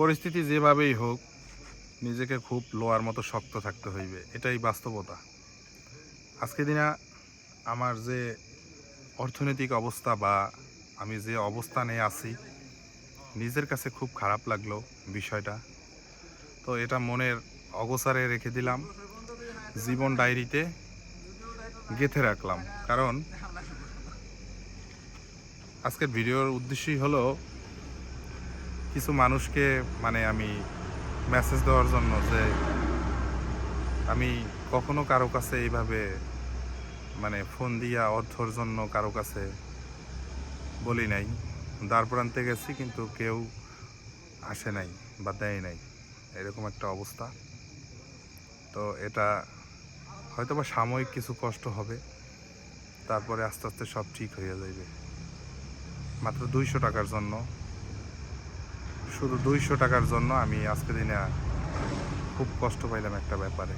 পরিস্থিতি যেভাবেই হোক নিজেকে খুব লোয়ার মতো শক্ত থাকতে হইবে, এটাই বাস্তবতা। আজকে দিনা আমার যে অর্থনৈতিক অবস্থা বা আমি যে অবস্থানে আছি, নিজের কাছে খুব খারাপ লাগলো বিষয়টা। তো এটা মনের অগোছারে রেখে দিলাম, জীবন ডায়েরিতে গেঁথে রাখলাম। কারণ আজকের ভিডিওর উদ্দেশ্যই হলো কিছু মানুষকে আমি মেসেজ দেওয়ার জন্য যে আমি কখনো কারো কাছে এইভাবে ফোন দিয়া অর্থর জন্য কারো কাছে বলি নাই। দ্বার প্রান্তে গেছি কিন্তু কেউ আসে নাই বা দেয় নাই, এরকম একটা অবস্থা। তো এটা হয়তোবা সাময়িক কিছু কষ্ট হবে, তারপরে আস্তে আস্তে সব ঠিক হয়ে যাবে। মাত্র 200 টাকার জন্য, শুধু 200 টাকার জন্য আমি আজকে দিনে খুব কষ্ট পাইলাম একটা ব্যাপারে।